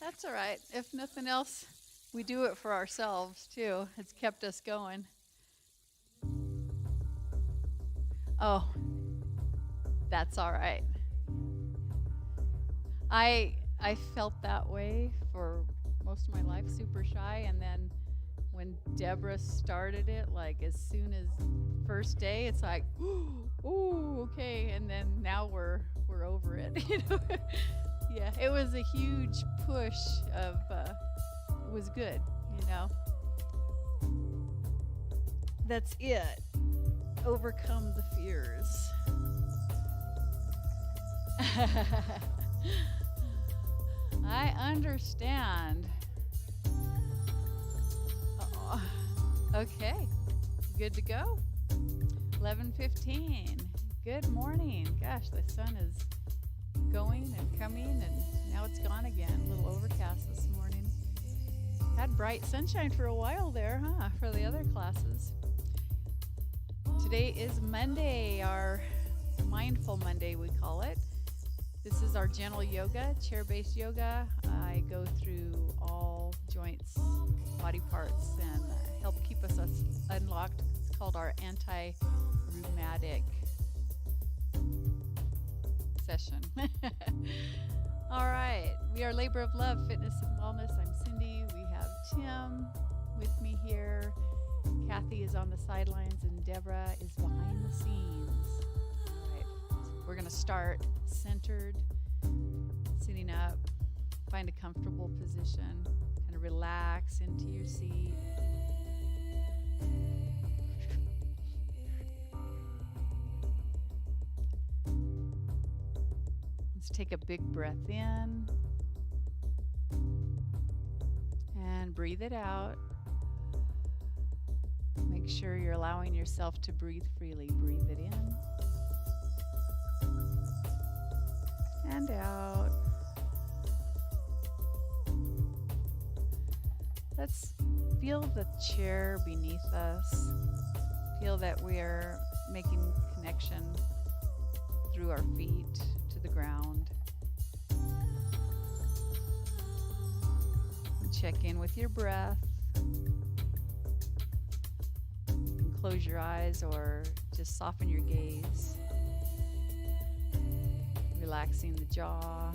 That's all right. If nothing else, we do it for ourselves too. It's kept us going. Oh, that's all right. I felt that way for most of my life, super shy, and then when Deborah started it, like as soon as first day, it's like, ooh, okay, and then now we're over it. Yeah, it was a huge push of it was good, you know. That's it. Overcome the fears. I understand. Okay, good to go. 11:15. Good morning. Gosh, the sun is going and coming, and now it's gone again. A little overcast this morning. Had bright sunshine for a while there, huh? For the other classes. Today is Monday, our Mindful Monday, we call it. This is our gentle yoga, chair-based yoga. I go through all joints, body parts, and help keep us unlocked. It's called our anti-rheumatic session. All right, we are Labor of Love, Fitness and Wellness. I'm Cindy. We have Tim with me here. Kathy is on the sidelines, and Deborah is behind the scenes. All right, we're going to start centered, sitting up. Find a comfortable position. Kind of relax into your seat. Let's take a big breath in and breathe it out. Make sure you're allowing yourself to breathe freely. Breathe it in and out. Let's feel the chair beneath us. Feel that we're making connection through our feet to the ground. And check in with your breath. Close your eyes or just soften your gaze. Relaxing the jaw,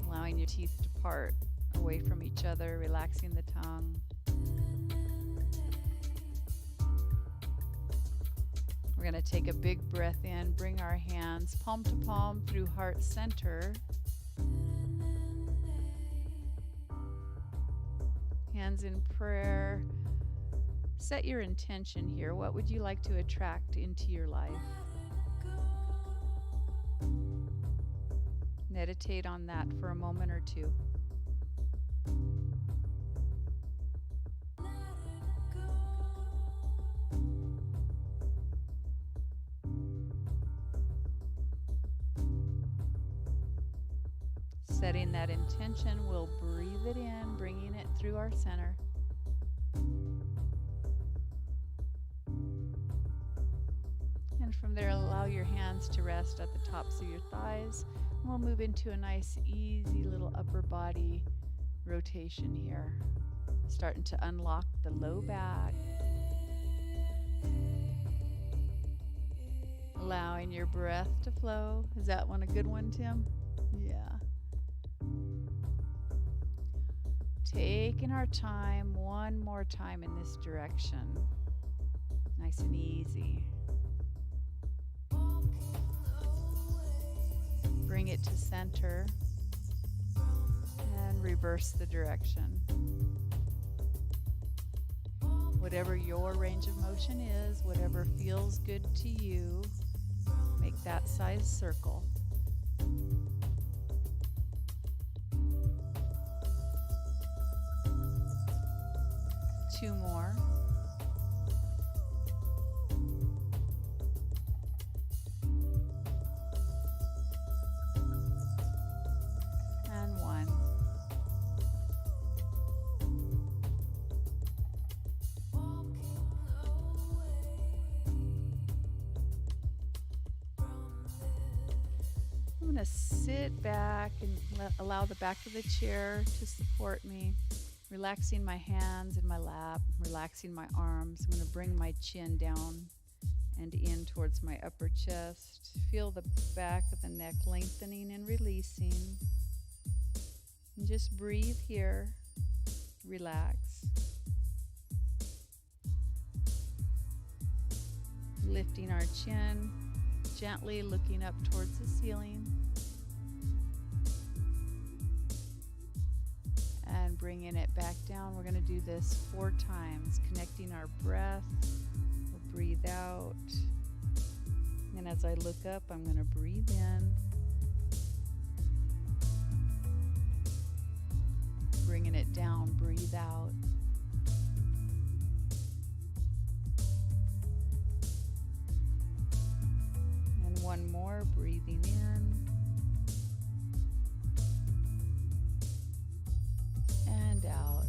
allowing your teeth to part away from each other, relaxing the tongue. We're going to take a big breath in, bring our hands palm to palm through heart center. Hands in prayer. Set your intention here. What would you like to attract into your life? Meditate on that for a moment or two. Setting that intention, we'll breathe it in, bringing it through our center. And from there, allow your hands to rest at the tops of your thighs. And we'll move into a nice, easy little upper body rotation here. Starting to unlock the low back. Allowing your breath to flow. Is that one a good one, Tim? Yeah. Taking our time, one more time in this direction. Nice and easy. Bring it to center and reverse the direction. Whatever your range of motion is, whatever feels good to you, make that size circle. Two more. And one. I'm going to sit back and allow the back of the chair to support me, relaxing my hands in my lap, relaxing my arms. I'm going to bring my chin down and in towards my upper chest. Feel the back of the neck lengthening and releasing. And just breathe here. Relax. Lifting our chin, gently looking up towards the ceiling. And bringing it back down. We're going to do this 4 times, connecting our breath. We'll breathe out. And as I look up, I'm going to breathe in. Bringing it down, breathe out. And one more, breathing in. And out.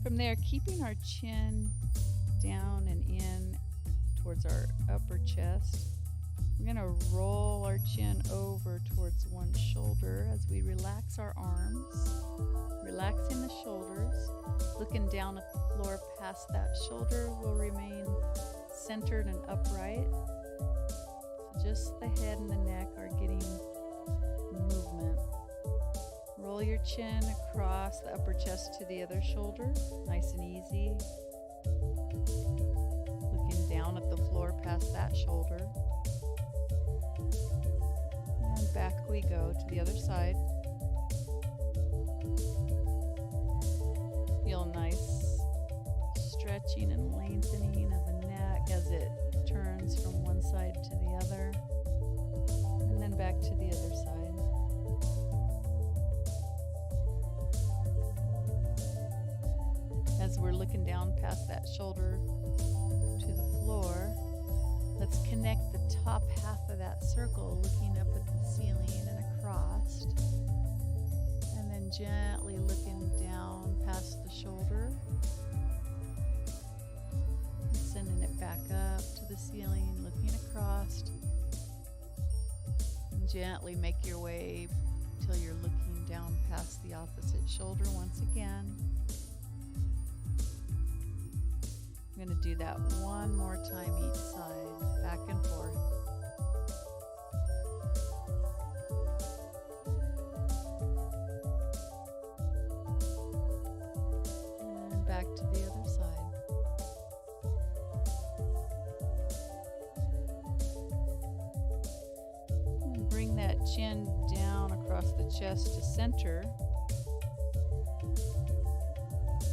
From there, keeping our chin down and in towards our upper chest, we're going to roll our chin over towards one shoulder as we relax our arms, relaxing the shoulders, looking down at the floor past that shoulder. Will remain centered and upright. So just the head and the neck are getting movement. Roll your chin across the upper chest to the other shoulder, nice and easy. Looking down at the floor past that shoulder. And back we go to the other side. Feel nice stretching and lengthening of the neck as it turns from one side to the other. And then back to the other side. As we're looking down past that shoulder to the floor, let's connect the top half of that circle, looking up at the ceiling and across, and then gently looking down past the shoulder, and sending it back up to the ceiling, looking across, and gently make your way till you're looking down past the opposite shoulder once again. I'm going to do that one more time each side, back and forth. And back to the other side. And bring that chin down across the chest to center.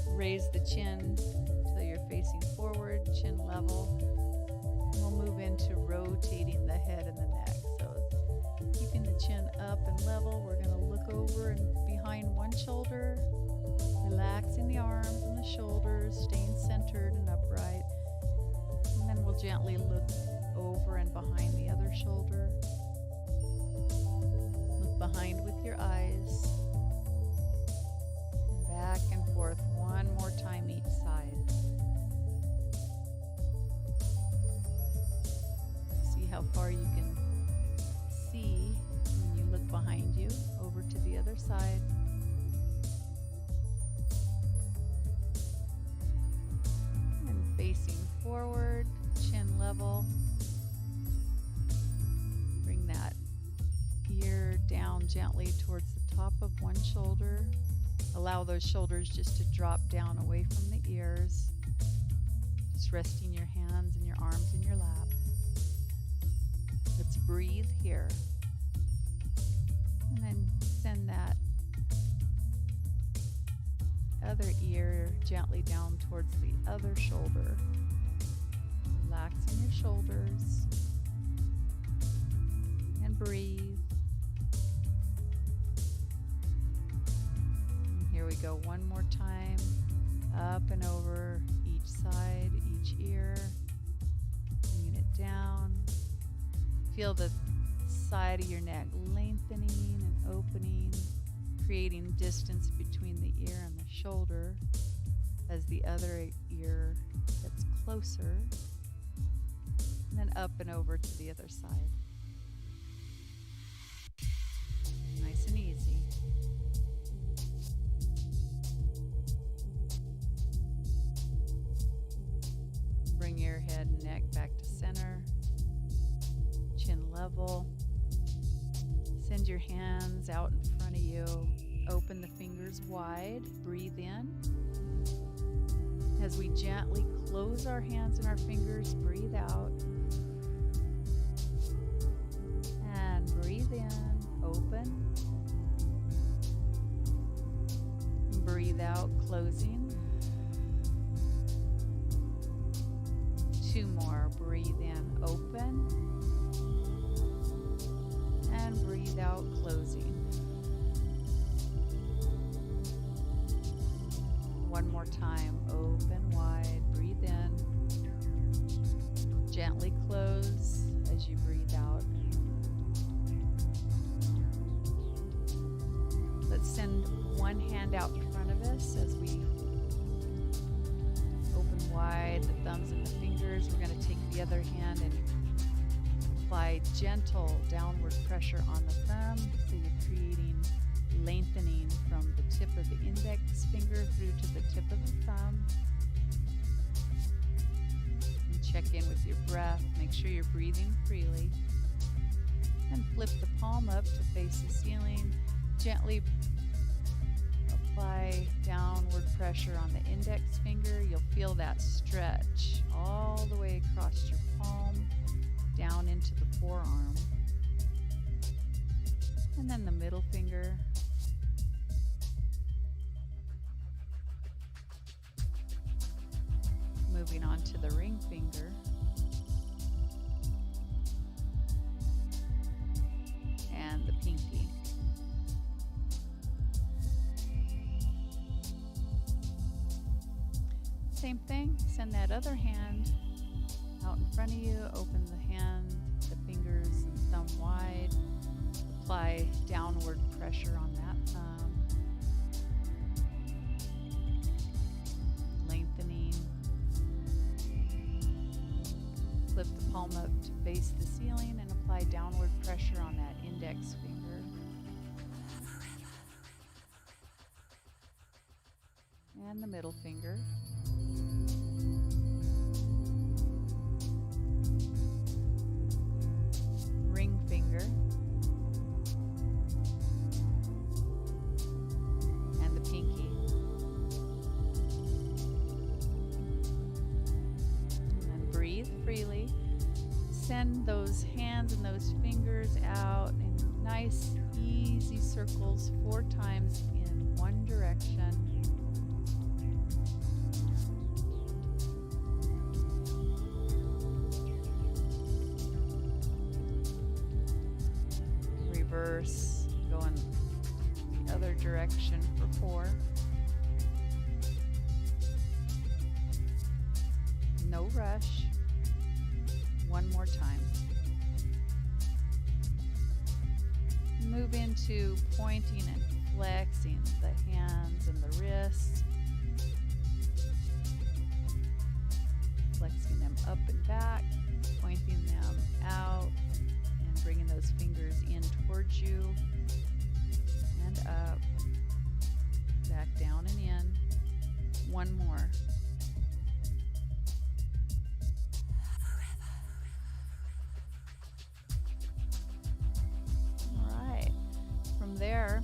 Raise the chin facing forward, chin level. We'll move into rotating the head and the neck. So keeping the chin up and level, we're going to look over and behind one shoulder, relaxing the arms and the shoulders, staying centered and upright. And then we'll gently look over and behind the other shoulder. Look behind with your eyes. Back and forth one more time each side. How far you can see when you look behind you, over to the other side. And facing forward, chin level. Bring that ear down gently towards the top of one shoulder. Allow those shoulders just to drop down away from the ears. Just resting your hands and your arms in your lap. Let's breathe here. And then send that other ear gently down towards the other shoulder. Relaxing your shoulders. And breathe. And here we go one more time. Up and over each side, each ear. Bringing it down. Feel the side of your neck lengthening and opening, creating distance between the ear and the shoulder. as the other ear gets closer, and then up and over to the other side. Nice and easy. Bring your head and neck back to center, chin level. Send your hands out in front of you. Open the fingers wide. Breathe in. As we gently close our hands and our fingers, breathe out. And breathe in. Open. Breathe out, closing. 2 more. Breathe in, open. And breathe out, closing. 1 more time. Open wide. Breathe in. Gently close as you breathe out. Let's send one hand out in front of us as we open wide the thumbs and the fingers. We're going to take the other hand and apply gentle downward pressure on the thumb, so you're creating lengthening from the tip of the index finger through to the tip of the thumb. And check in with your breath. Make sure you're breathing freely. And flip the palm up to face the ceiling. Gently apply downward pressure on the index finger. You'll feel that stretch all the way across your palm, down into the forearm. And then the middle finger. Moving on to the ring finger. And the pinky. Same thing, send that other hand out in front of you, open the hand, the fingers and thumb wide, apply downward pressure on that thumb, lengthening, flip the palm up to face the ceiling and apply downward pressure on that index finger. And the middle finger. Ring finger. And the pinky. And then breathe freely. Send those hands and those fingers out in nice, easy circles 4 times in one direction. Reverse, going the other direction for 4. No rush. 1 more time. Move into pointing and flexing the hands and the wrists. Flexing them up and back, pointing them out, and bringing those fingers in towards you and up, back down and in. 1 more. All right. From there,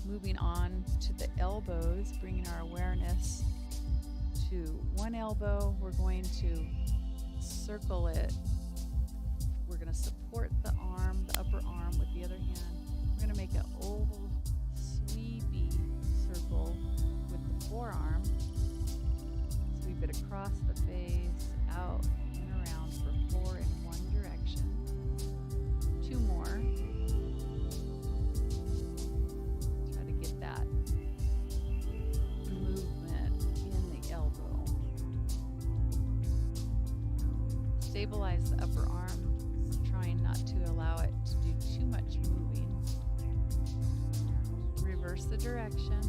moving on to the elbows, bringing our awareness to one elbow. We're going to circle it. We're going to support the arm, the upper arm, with the other hand. We're going to make an oval, sweepy circle with the forearm. Sweep it across the face, out and around for 4 in one direction. 2 more. Try to get that movement in the elbow. Stabilize the upper arm, trying not to allow it to do too much moving. Reverse the direction.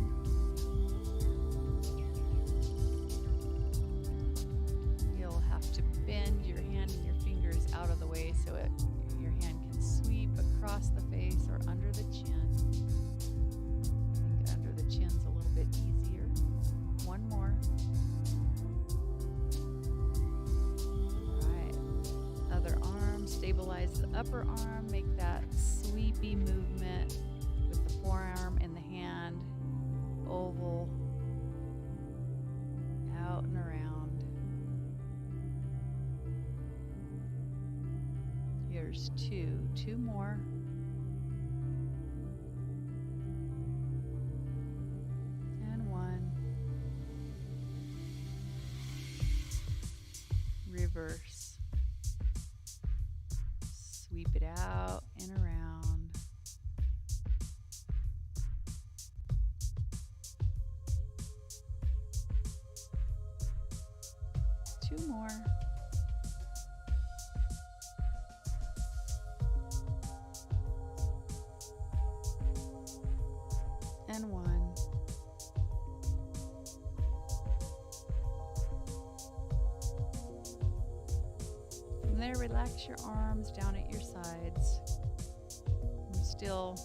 bend your hand and your fingers out of the way so your hand can sweep across the face or under the chin. I think under the chin's a little bit easier. One more. All right. Other arm, stabilize the upper arm, make that sweepy movement with the forearm and the hand, oval, out and around. Here's two more. And one. Reverse. Sweep it out and around. Two more. And one. From there, relax your arms down at your sides. I'm still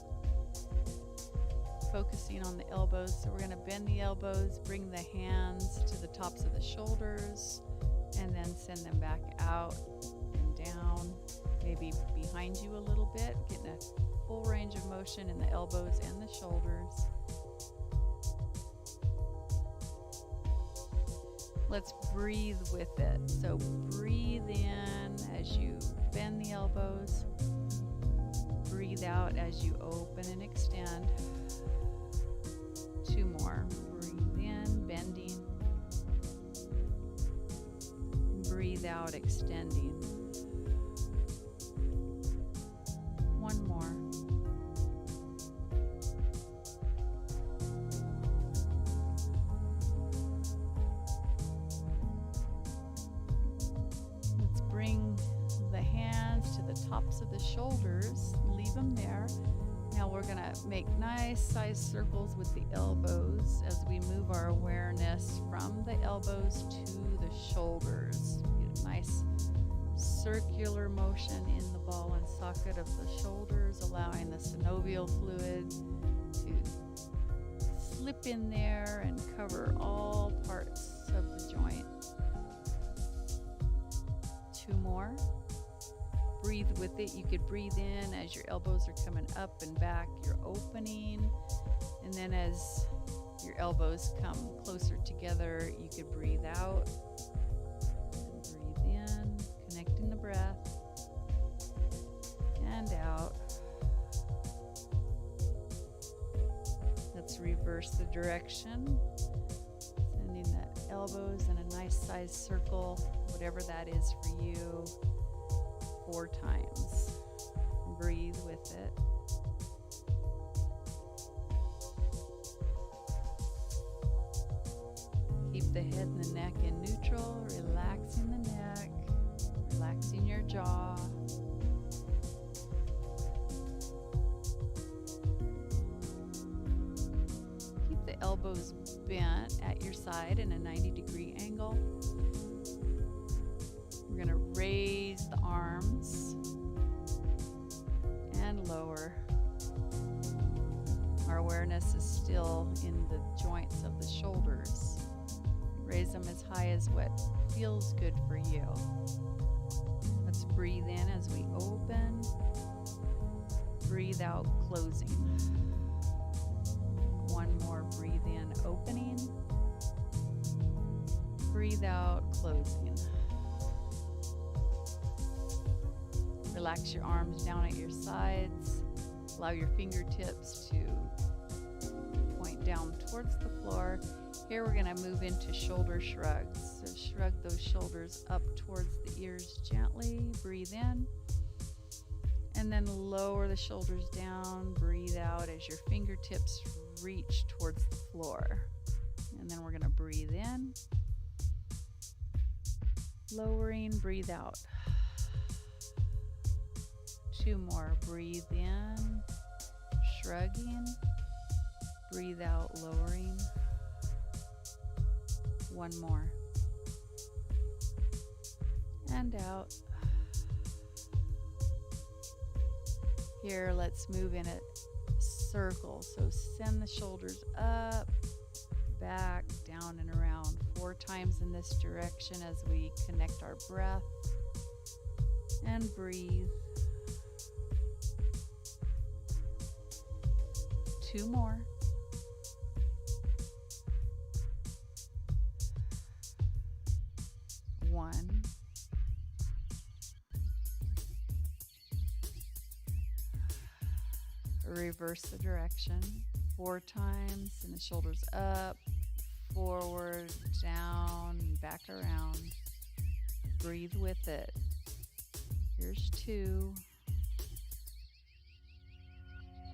focusing on the elbows, so we're going to bend the elbows, bring the hands to the tops of the shoulders, and then send them back out and down, maybe behind you a little bit, getting a full range of motion in the elbows and the shoulders. Let's breathe with it. So breathe in as you bend the elbows. Breathe out as you open and extend. Two more. Breathe in, bending. Breathe out, extending. One more. Let's bring the hands to the tops of the shoulders. Leave them there. Now we're going to make nice sized circles with the elbows as we move our awareness from the elbows to the shoulders. Get a nice circular motion in the ball and socket of the shoulders, allowing the synovial fluid to slip in there and cover all parts of the joint. Two more. Breathe with it. You could breathe in as your elbows are coming up and back, you're opening, and then as your elbows come closer together, you could breathe out and breathe in, connecting the breath, and out. Let's reverse the direction, sending the elbows in a nice sized circle, whatever that is for you. 4 times. Breathe with it. Keep the head and the neck in neutral, relaxing the neck, relaxing your jaw. Keep the elbows bent at your side in a 90-degree angle. We're going to raise the arms and lower. Our awareness is still in the joints of the shoulders. Raise them as high as what feels good for you. Let's breathe in as we open. Breathe out, closing. One more. Breathe in, opening. Breathe out, closing. Relax your arms down at your sides. Allow your fingertips to point down towards the floor. Here we're going to move into shoulder shrugs. So shrug those shoulders up towards the ears gently. Breathe in. And then lower the shoulders down. Breathe out as your fingertips reach towards the floor. And then we're going to breathe in. Lowering, breathe out. 2 more. Breathe in, shrugging. Breathe out, lowering. 1 more. and out. Here, let's move in a circle. So send the shoulders up, back, down, and around 4 times in this direction as we connect our breath and breathe. 2 more. 1. Reverse the direction 4 times, and the shoulders up, forward, down, and back around. Breathe with it. Here's 2.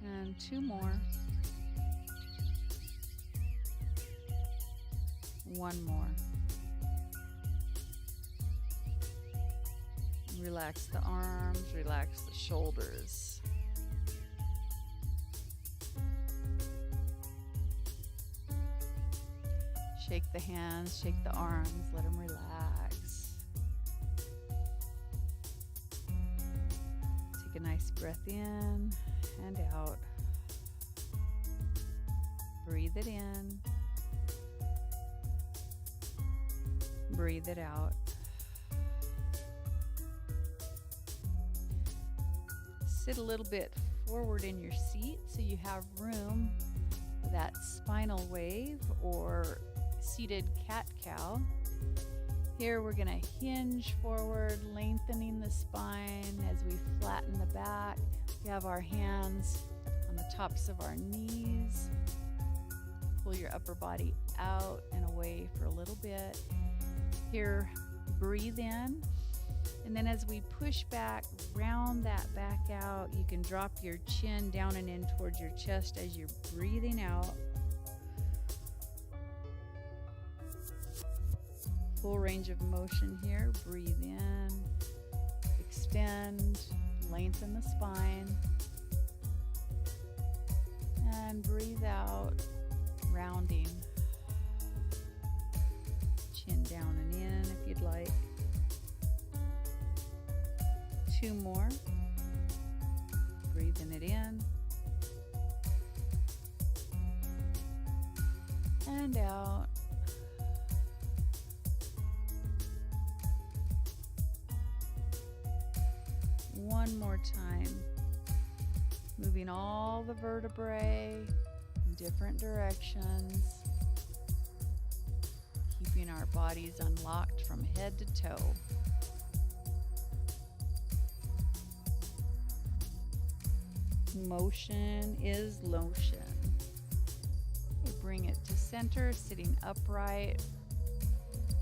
And 2 more. 1 more. Relax the arms, relax the shoulders. Shake the hands, shake the arms, let them relax. Take a nice breath in and out. Breathe it in. Breathe it out. Sit a little bit forward in your seat so you have room for that spinal wave or seated cat-cow. Here we're going to hinge forward, lengthening the spine as we flatten the back. We have our hands on the tops of our knees. Pull your upper body out and away for a little bit. Here, breathe in. And then as we push back, round that back out, you can drop your chin down and in towards your chest as you're breathing out. Full range of motion here. Breathe in, extend, lengthen the spine, and breathe out, rounding. Chin down and in if you'd like. 2 more. Breathing it in and out. One more time. Moving all the vertebrae in different directions. Keeping our bodies unlocked from head to toe. Motion is lotion. Okay, bring it to center, sitting upright.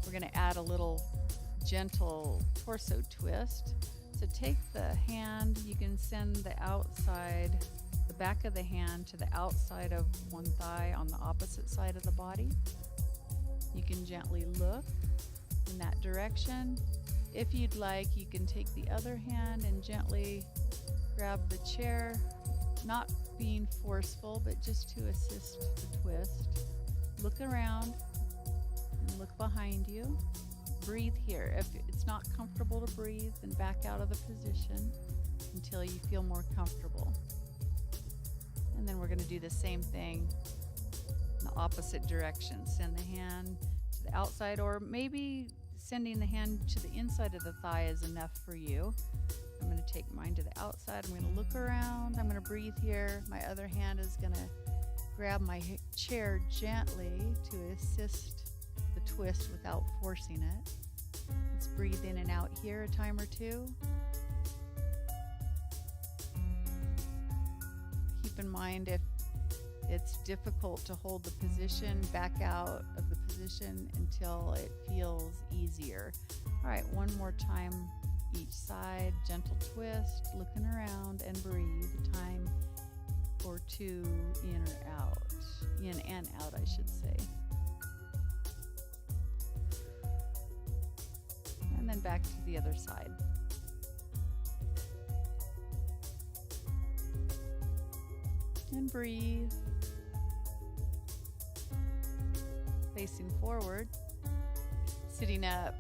We're going to add a little gentle torso twist. So take the hand, you can send the back of the hand to the outside of one thigh on the opposite side of the body. You can gently look in that direction. If you'd like, you can take the other hand and gently grab the chair, not being forceful, but just to assist the twist. Look around and look behind you. Breathe here. If it's not comfortable to breathe, then back out of the position until you feel more comfortable. And then we're going to do the same thing in the opposite direction. Send the hand to the outside, or maybe sending the hand to the inside of the thigh is enough for you. I'm going to take mine to the outside. I'm going to look around. I'm going to breathe here. My other hand is going to grab my chair gently to assist the twist without forcing it. Let's breathe in and out here a time or 2. Keep in mind, if it's difficult to hold the position, back out of the position until it feels easier. All right, one more time each side, gentle twist, looking around, and breathe. A time or 2 in or out. In and out, I should say. And then back to the other side. And breathe. Facing forward, sitting up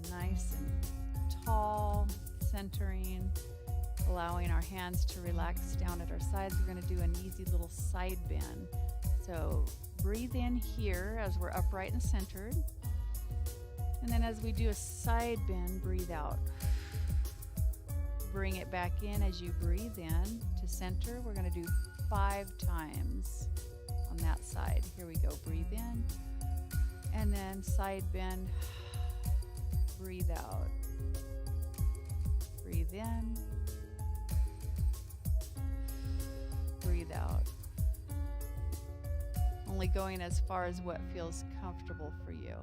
nice and tall, centering, allowing our hands to relax down at our sides. We're going to do an easy little side bend. So breathe in here as we're upright and centered. And then as we do a side bend, breathe out. Bring it back in as you breathe in to center. We're going to do 5 times on that side. Here we go. Breathe in. And then side bend. Breathe out. Breathe in. Breathe out. Only going as far as what feels comfortable for you.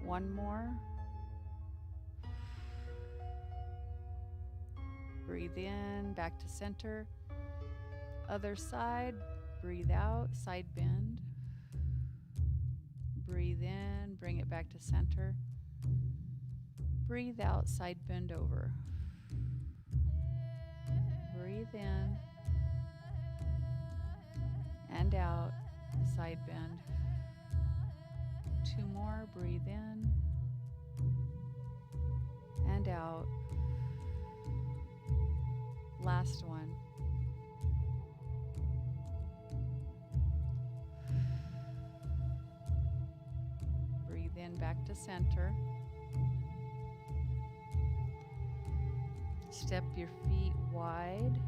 One more. Breathe in, back to center. Other side, breathe out, side bend. Breathe in, bring it back to center. Breathe out, side bend over. Breathe in and out, side bend. 2 more, breathe in and out. Last one. Breathe in back to center. Step your feet wide.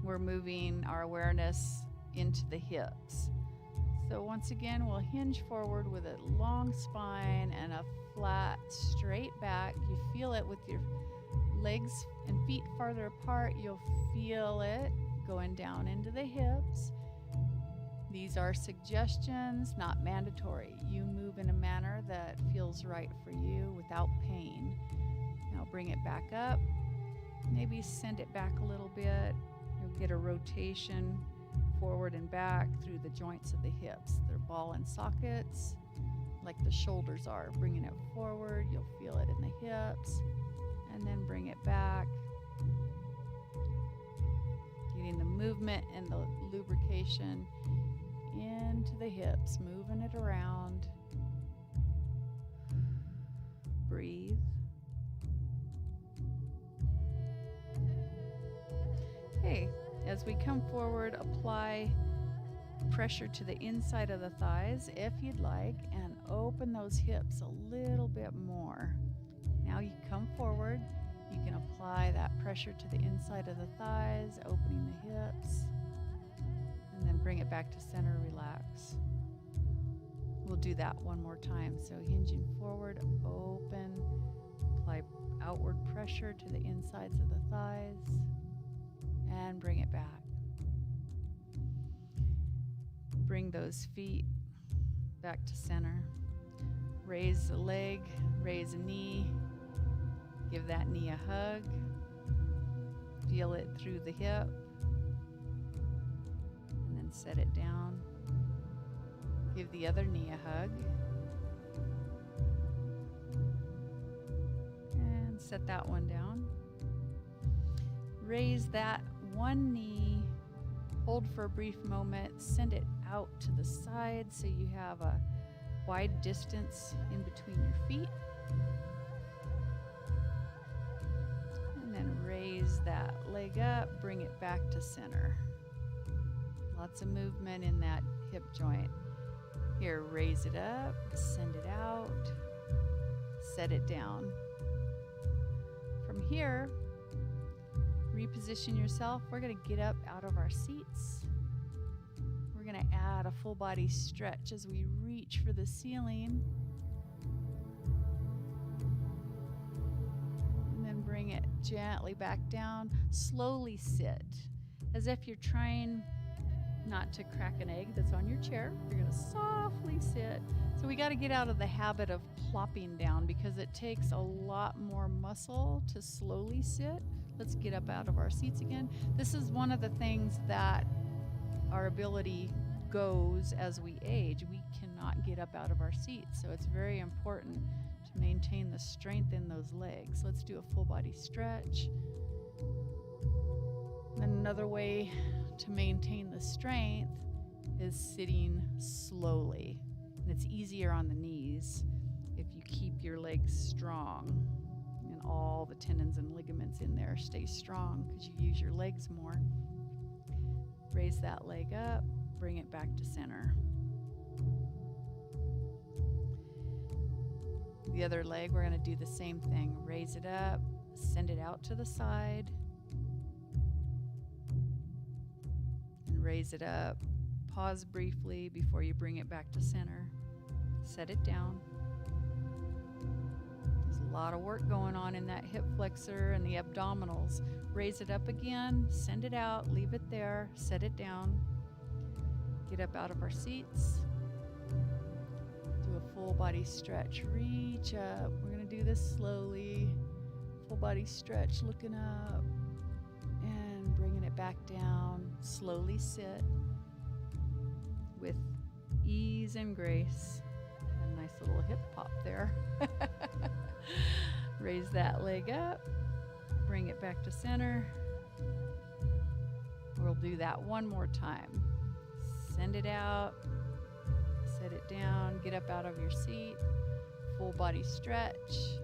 We're moving our awareness into the hips. So once again, we'll hinge forward with a long spine and a flat, straight back. You feel it with your legs and feet farther apart. You'll feel it going down into the hips. These are suggestions, not mandatory. You move in a manner that feels right for you without pain. Now bring it back up. Maybe send it back a little bit. You'll get a rotation forward and back through the joints of the hips. They're ball and sockets, like the shoulders are. Bringing it forward, you'll feel it in the hips, and then bring it back. Getting the movement and the lubrication into the hips, moving it around. Breathe. Okay, as we come forward, apply pressure to the inside of the thighs if you'd like, and open those hips a little bit more. Now you come forward, you can apply that pressure to the inside of the thighs, opening the hips, and then bring it back to center, relax. We'll do that one more time. So hinging forward, open, apply outward pressure to the insides of the thighs, and bring it back. Bring those feet back to center. Raise a leg, raise a knee, give that knee a hug. Feel it through the hip, and then set it down. Give the other knee a hug, and set that one down. Raise that one knee, hold for a brief moment, send it out to the side so you have a wide distance in between your feet. And then raise that leg up, bring it back to center. Lots of movement in that hip joint. Here, raise it up, send it out, set it down. From here, reposition yourself. We're going to get up out of our seats. We're going to add a full body stretch as we reach for the ceiling. And then bring it gently back down. Slowly sit, as if you're trying not to crack an egg that's on your chair. You're going to softly sit. So we got to get out of the habit of plopping down because it takes a lot more muscle to slowly sit. Let's get up out of our seats again. This is one of the things that our ability goes as we age. We cannot get up out of our seats. So it's very important to maintain the strength in those legs. Let's do a full body stretch. And another way to maintain the strength is sitting slowly. And it's easier on the knees if you keep your legs strong and all the tendons and ligaments in there stay strong because you use your legs more. Raise that leg up, bring it back to center. The other leg, we're going to do the same thing. Raise it up, send it out to the side, and raise it up. Pause briefly before you bring it back to center. Set it down. There's a lot of work going on in that hip flexor and the abdominals. Raise it up again, send it out, leave it there, set it down. Get up out of our seats. Do a full body stretch. Reach up. We're going to do this slowly. Full body stretch, looking up and bringing it back down. Slowly sit with ease and grace. A nice little hip pop there. Raise that leg up. Bring it back to center. We'll do that one more time. Send it out. Set it down. Get up out of your seat. Full body stretch.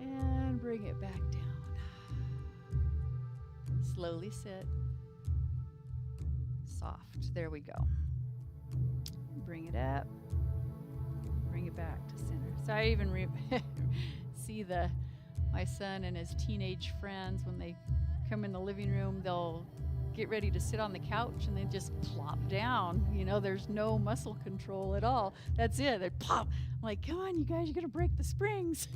And bring it back down. Slowly sit. Soft. There we go. Bring it up. Bring it back to center. So I even see my son and his teenage friends, when they come in the living room, they'll get ready to sit on the couch and they just plop down. You know, there's no muscle control at all. That's it. They pop. I'm like, come on, you guys, you're going to break the springs.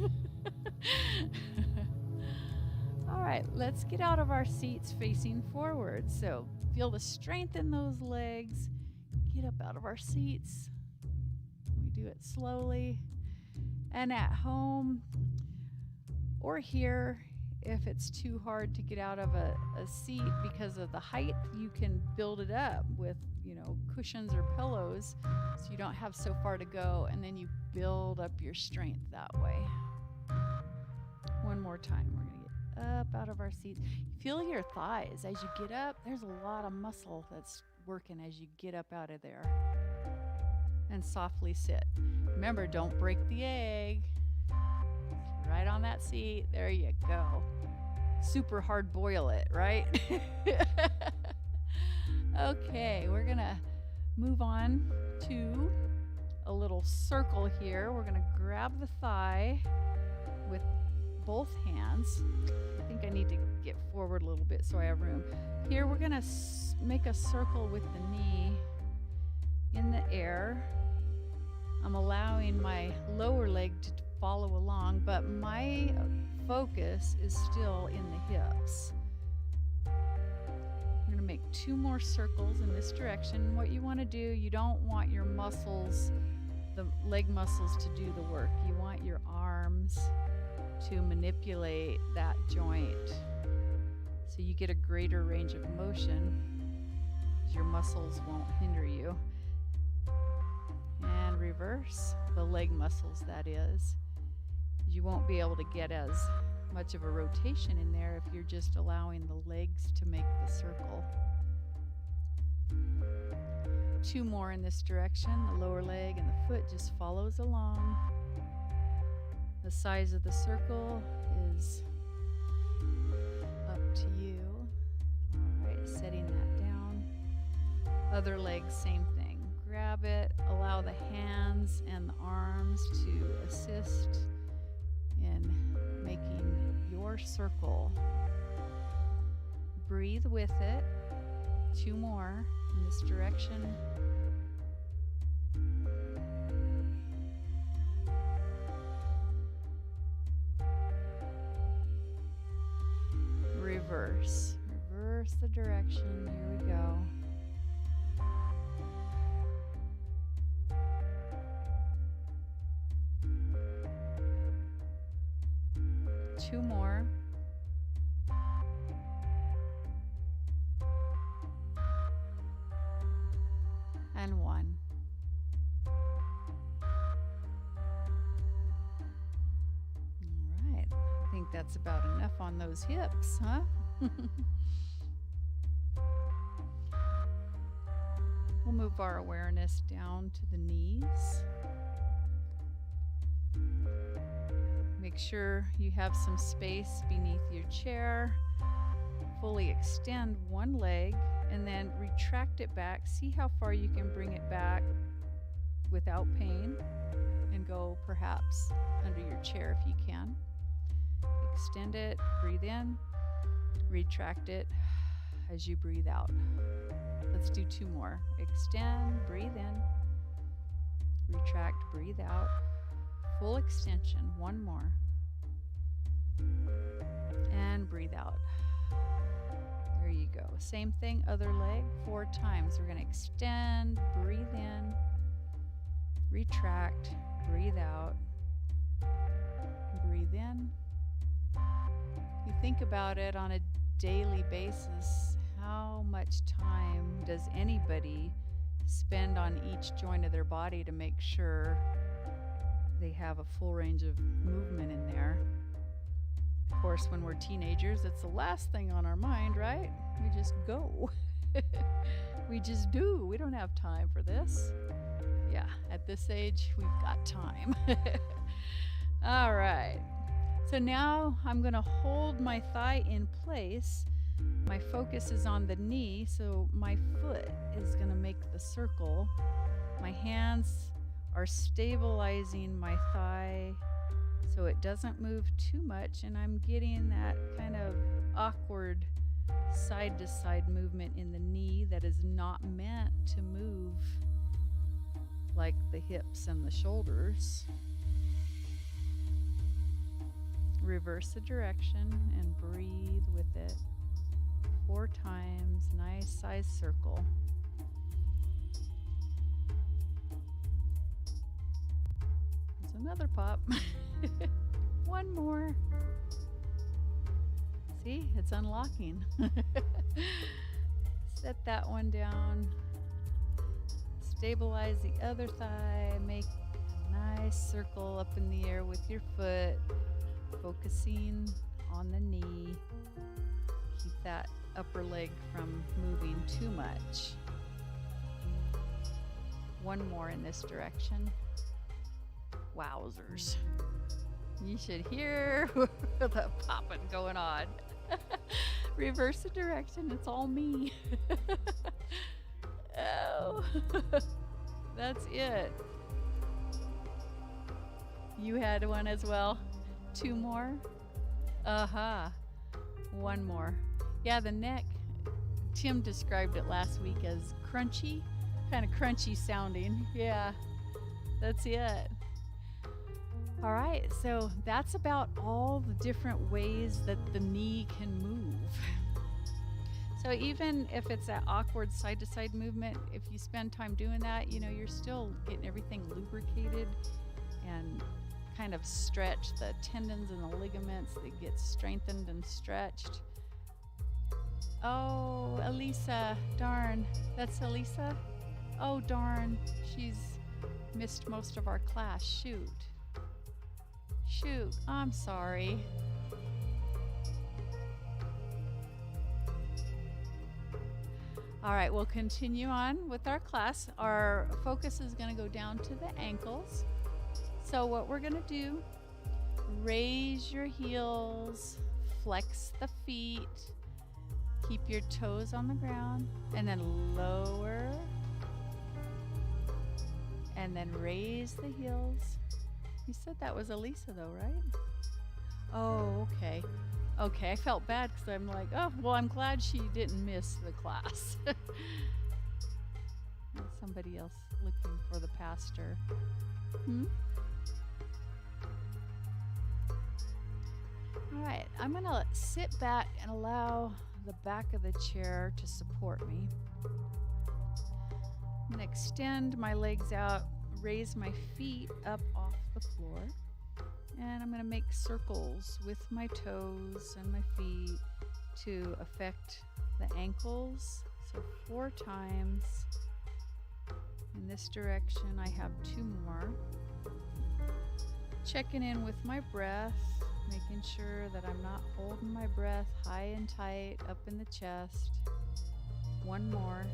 All right, let's get out of our seats facing forward. So feel the strength in those legs. Get up out of our seats. We do it slowly. And at home or here, if it's too hard to get out of a seat because of the height, you can build it up with, cushions or pillows so you don't have so far to go, and then you build up your strength that way. One more time. We're going to get up out of our seats. Feel your thighs as you get up. There's a lot of muscle that's working as you get up out of there. And softly sit. Remember, don't break the egg. Right on that seat. There you go. Super hard boil it, right? Okay, we're going to move on to a little circle here. We're going to grab the thigh with both hands. I think I need to get forward a little bit so I have room. Here we're going to make a circle with the knee in the air. I'm allowing my lower leg to follow along, but my focus is still in the hips. I'm going to make 2 more circles in this direction. What you want to do, you don't want your muscles, the leg muscles, to do the work. You want your arms to manipulate that joint so you get a greater range of motion. Your muscles won't hinder you. And reverse, the leg muscles, that is. You won't be able to get as much of a rotation in there if you're just allowing the legs to make the circle. 2 more in this direction. The lower leg and the foot just follows along. The size of the circle is up to you. All right, setting that down. Other leg, same thing. Grab it, allow the hands and the arms to assist in making your circle. Breathe with it. 2 more in this direction. Reverse. Reverse the direction. Here we go. Two more. And 1. All right. I think that's about enough on those hips, huh? We'll move our awareness down to the knees. Make sure you have some space beneath your chair. Fully extend one leg and then retract it back. See how far you can bring it back without pain, and go perhaps under your chair if you can. Extend it, breathe in, retract it as you breathe out. Let's do 2 more. Extend, breathe in, retract, breathe out. Full extension, 1 more. And breathe out. There you go. Same thing, other leg, 4 times. We're going to extend, breathe in, retract, breathe out, breathe in. You think about it on a daily basis, how much time does anybody spend on each joint of their body to make sure they have a full range of movement in there? Of course, when we're teenagers, it's the last thing on our mind, right? We just go. We just do. We don't have time for this. Yeah, at this age, we've got time. All right. So now I'm going to hold my thigh in place. My focus is on the knee, so my foot is going to make the circle. My hands are stabilizing my thigh so it doesn't move too much, and I'm getting that kind of awkward side-to-side movement in the knee that is not meant to move like the hips and the shoulders. Reverse the direction and breathe with it. 4 times, nice size circle. There's another pop. 1 more. See, it's unlocking. Set that one down. Stabilize the other thigh. Make a nice circle up in the air with your foot, focusing on the knee. Keep that upper leg from moving too much. 1 more in this direction. Wowzers. You should hear the popping going on. Reverse the direction. It's all me. Oh, that's it. You had one as well. 2 more. 1 more. Yeah, the neck. Tim described it last week as crunchy, kind of crunchy sounding. Yeah, that's it. All right, so that's about all the different ways that the knee can move. So even if it's that awkward side-to-side movement, if you spend time doing that, you know, you're still getting everything lubricated and kind of stretched. The tendons and the ligaments, they get strengthened and stretched. Oh, Elisa, darn, that's Elisa? Oh, darn, she's missed most of our class, shoot. Shoot, I'm sorry. All right, we'll continue on with our class. Our focus is going to go down to the ankles. So what we're going to do, raise your heels, flex the feet, keep your toes on the ground, and then lower, and then raise the heels. You said that was Elisa though, right? Oh, okay. Okay, I felt bad because I'm like, oh, well, I'm glad she didn't miss the class. Somebody else looking for the pastor. All right, I'm going to sit back and allow the back of the chair to support me. I'm going to extend my legs out, raise my feet up off the floor. And I'm going to make circles with my toes and my feet to affect the ankles. So 4 times. In this direction, I have 2 more. Checking in with my breath, making sure that I'm not holding my breath high and tight up in the chest. 1 more.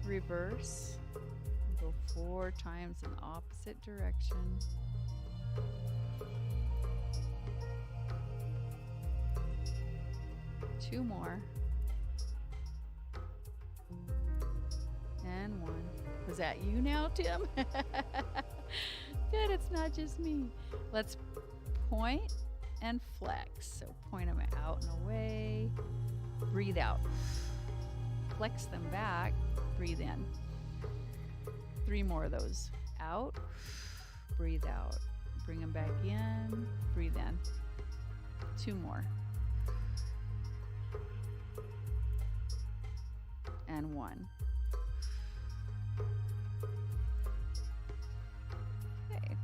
reverse. Go 4 times in the opposite direction. Two more. And 1. Was that you now, Tim? Good, it's not just me. Let's point and flex. So point them out and away. Breathe out. Flex them back. Breathe in. 3 more of those. Out. Breathe out. Bring them back in. Breathe in. 2 more. And 1. Okay.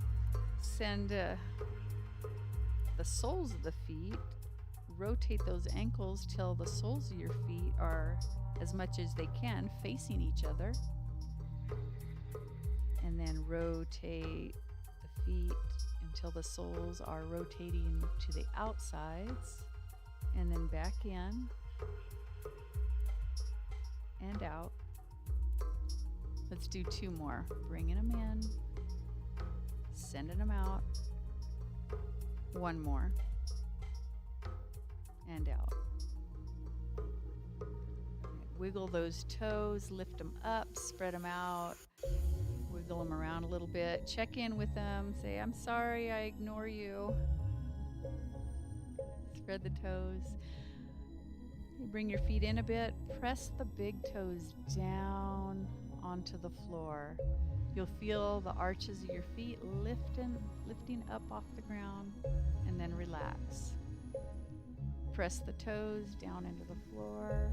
Send the soles of the feet. Rotate those ankles till the soles of your feet are, as much as they can, facing each other. And then rotate the feet until the soles are rotating to the outsides. And then back in and out. Let's do 2 more. Bringing them in, sending them out. 1 more. And out. Wiggle those toes, lift them up, spread them out, wiggle them around a little bit. Check in with them. Say, I'm sorry, I ignore you. Spread the toes. You bring your feet in a bit. Press the big toes down onto the floor. You'll feel the arches of your feet lifting up off the ground, and then relax. Press the toes down into the floor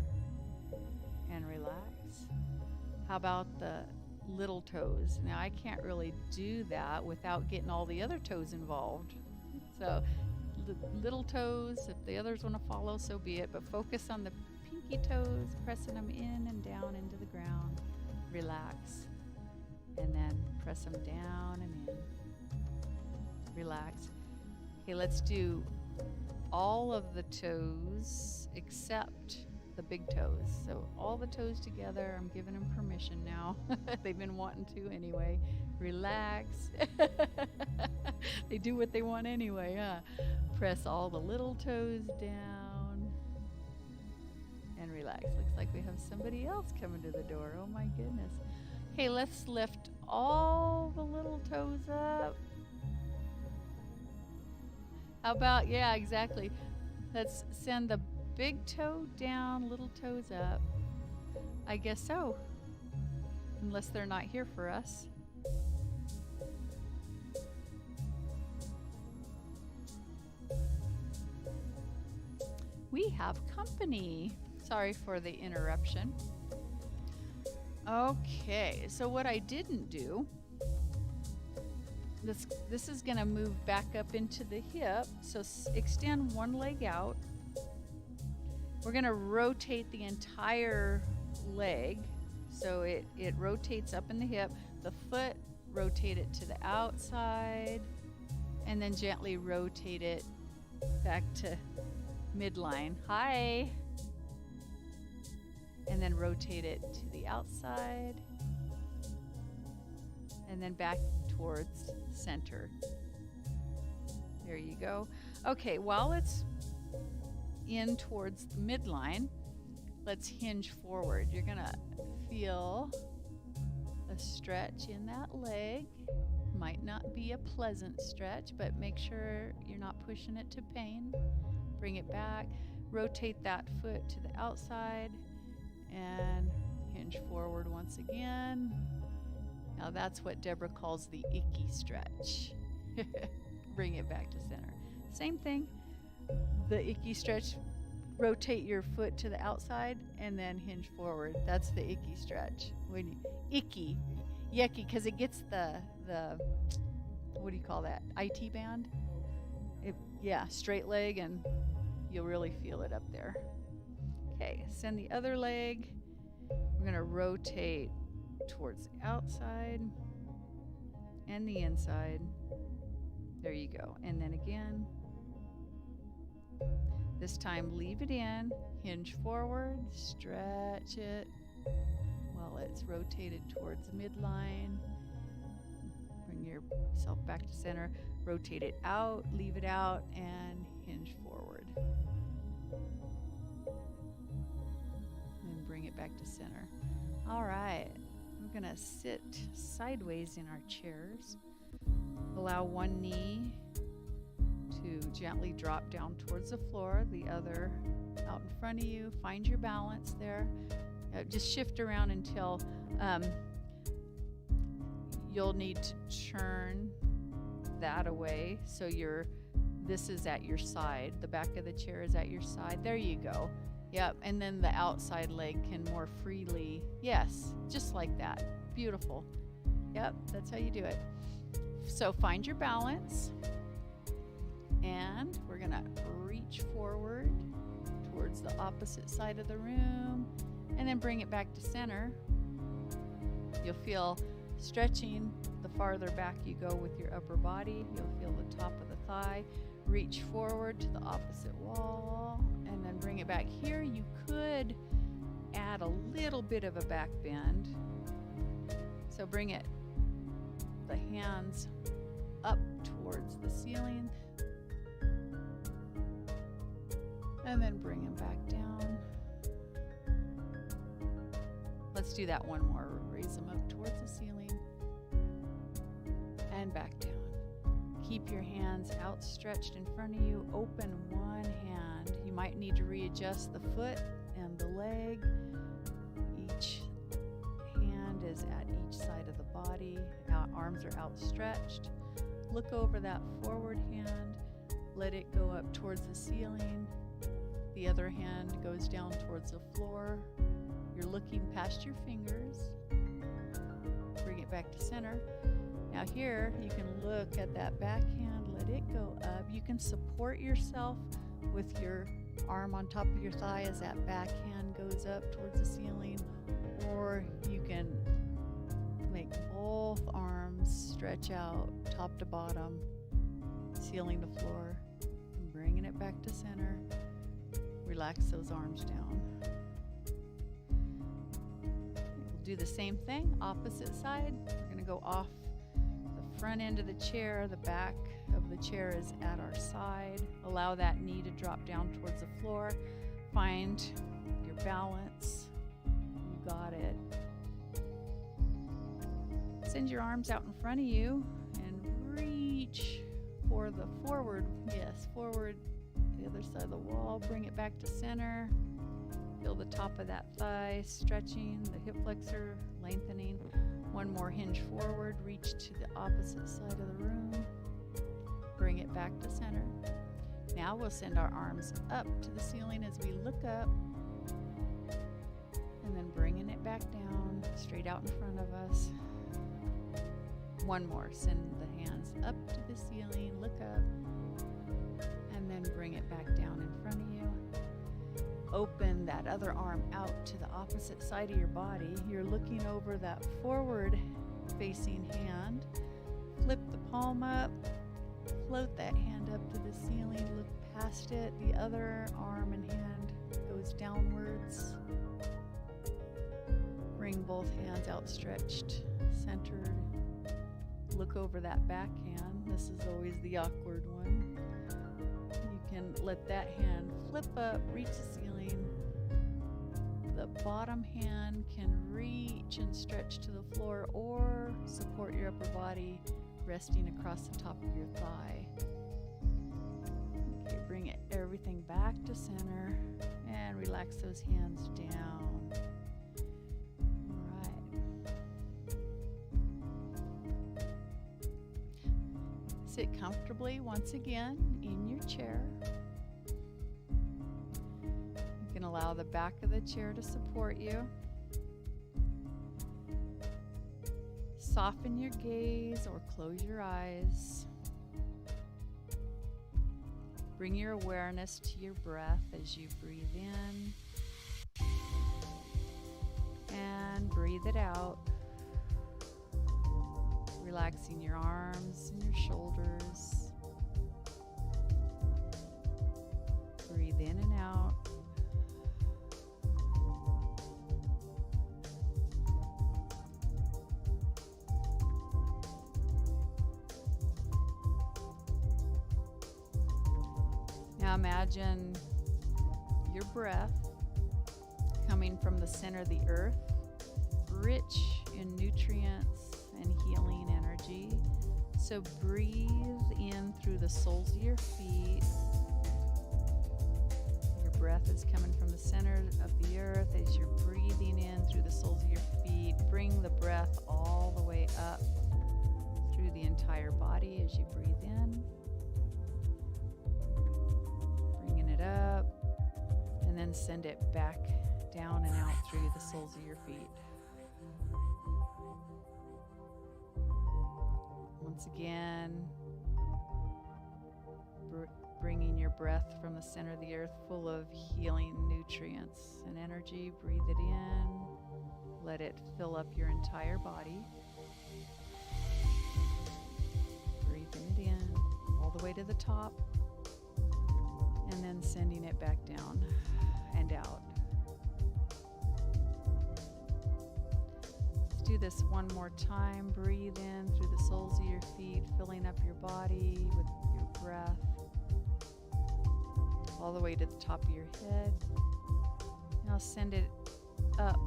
and relax. How about the little toes? Now, I can't really do that without getting all the other toes involved. So, the little toes, if the others want to follow, so be it. But focus on the pinky toes, pressing them in and down into the ground. Relax. And then press them down and in. Relax. Okay, let's do all of the toes except the big toes. So all the toes together, I'm giving them permission now. They've been wanting to anyway. Relax. They do what they want anyway, huh? Press all the little toes down and relax. Looks like we have somebody else coming to the door. Oh my goodness. Okay, let's lift all the little toes up. How about, yeah, exactly. Let's send the big toe down, little toes up. I guess so. Unless they're not here for us. We have company. Sorry for the interruption. Okay, so what I didn't do, this is going to move back up into the hip. So extend one leg out. We're going to rotate the entire leg. So it rotates up in the hip. The foot, rotate it to the outside. And then gently rotate it back to midline. Hi. And then rotate it to the outside. And then back towards center. There you go. Okay, while it's in towards the midline, let's hinge forward. You're gonna feel a stretch in that leg. Might not be a pleasant stretch, but make sure you're not pushing it to pain. Bring it back. Rotate that foot to the outside and hinge forward once again. Now that's what Deborah calls the icky stretch. Bring it back to center. Same thing. The icky stretch, rotate your foot to the outside and then hinge forward. That's the icky stretch. When you, icky, yucky, because it gets the what do you call that? IT band? Yeah, straight leg, and you'll really feel it up there. Okay, send the other leg. We're going to rotate towards the outside and the inside. There you go. And then again. This time leave it in, hinge forward, stretch it while it's rotated towards midline. Bring yourself back to center. Rotate it out, leave it out, and hinge forward. And bring it back to center. All right, we're gonna sit sideways in our chairs. Allow one knee to gently drop down towards the floor, the other out in front of you. Find your balance there. Just shift around until you'll need to turn that away, so this is at your side. The back of the chair is at your side. There you go. Yep, and then the outside leg can more freely, yes, just like that. Beautiful. Yep, that's how you do it. So find your balance, and we're gonna reach forward towards the opposite side of the room, and then bring it back to center. You'll feel stretching the farther back you go with your upper body. You'll feel the top of the thigh. Reach forward to the opposite wall and then bring it back. Here you could add a little bit of a back bend. So bring the hands up towards the ceiling and then bring them back down. Let's do that one more. Raise them up towards the ceiling and back down. Keep your hands outstretched in front of you. Open one hand. You might need to readjust the foot and the leg. Each hand is at each side of the body. Arms are outstretched. Look over that forward hand. Let it go up towards the ceiling. The other hand goes down towards the floor. You're looking past your fingers. Bring it back to center. Now here, you can look at that back hand, let it go up. You can support yourself with your arm on top of your thigh as that back hand goes up towards the ceiling, or you can make both arms stretch out top to bottom, sealing the floor, and bringing it back to center. Relax those arms down. We'll do the same thing, opposite side. We're going to go off the front end of the chair. The back of the chair is at our side. Allow that knee to drop down towards the floor. Find your balance. You got it. Send your arms out in front of you and reach for the forward. Yes, forward, the other side of the wall. Bring it back to center. Feel the top of that thigh stretching, the hip flexor lengthening. One more hinge forward. Reach to the opposite side of the room. Bring it back to center. Now we'll send our arms up to the ceiling as we look up, and then bringing it back down, straight out in front of us. One more. Send the hands up to the ceiling, look up, and then bring it back down in front of you. Open that other arm out to the opposite side of your body. You're looking over that forward facing hand. Flip the palm up. Float that hand up to the ceiling. Look past it. The other arm and hand goes downwards. Bring both hands outstretched, centered. Look over that back hand. This is always the awkward one. You can let that hand flip up, reach the ceiling. The bottom hand can reach and stretch to the floor or support your upper body, resting across the top of your thigh. Okay, bring everything back to center and relax those hands down. All right. Sit comfortably once again in your chair. You can allow the back of the chair to support you. Soften your gaze or close your eyes. Bring your awareness to your breath as you breathe in and breathe it out. Relaxing your arms and your shoulders. Breathe in and out. imagine your breath coming from the center of the earth, rich in nutrients and healing energy. So breathe in through the soles of your feet. Your breath is coming from the center of the earth. As you're breathing in through the soles of your feet, bring the breath all the way up through the entire body as you breathe in. Bringing it up, and then send it back down and out through the soles of your feet. Once again, bringing your breath from the center of the earth full of healing nutrients and energy. Breathe it in. Let it fill up your entire body. Breathing it in all the way to the top, and then sending it back down and out. Do this one more time. Breathe in through the soles of your feet, filling up your body with your breath all the way to the top of your head. Now send it up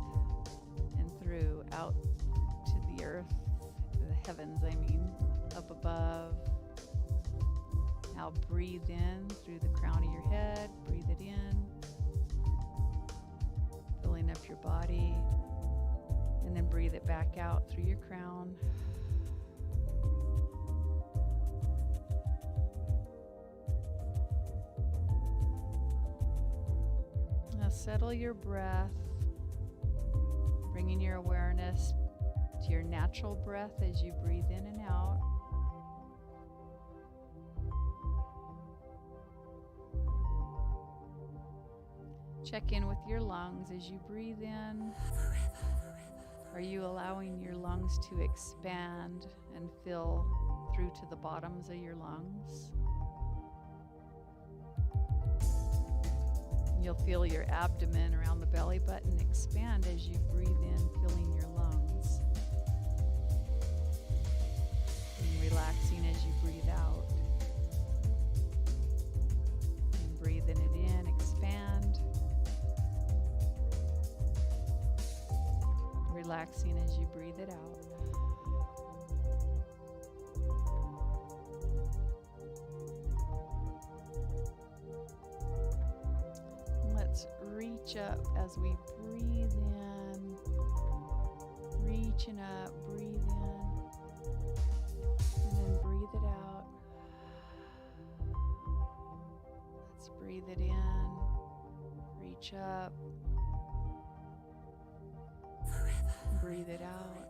and through, out to the earth, the heavens, up above. Now breathe in through the crown of your head. Breathe it in, filling up your body. And then breathe it back out through your crown. Now settle your breath, bringing your awareness to your natural breath as you breathe in and out. Check in with your lungs as you breathe in. Are you allowing your lungs to expand and fill through to the bottoms of your lungs? You'll feel your abdomen around the belly button expand as you breathe in, filling your lungs. And relaxing as you breathe out. And breathing it in, expand. Relaxing as you breathe it out. Let's reach up as we breathe in. Reaching up, breathe in. And then breathe it out. Let's breathe it in. Reach up. Breathe it out.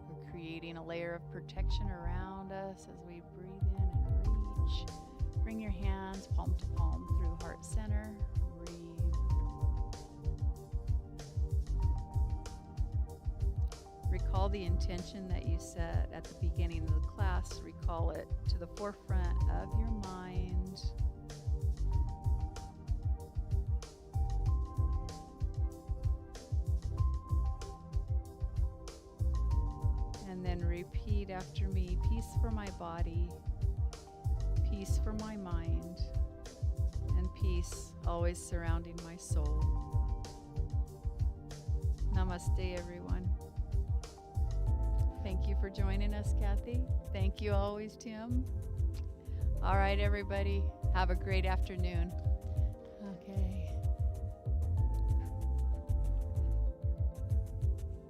We're creating a layer of protection around us as we breathe in and reach. Bring your hands palm to palm through heart center. Breathe. Recall the intention that you set at the beginning of the class. Recall it to the forefront of your mind. And then repeat after me. Peace for my body, peace for my mind, and peace always surrounding my soul. Namaste, everyone. Thank you for joining us, Kathy. Thank you always, Tim. All right, everybody. Have a great afternoon.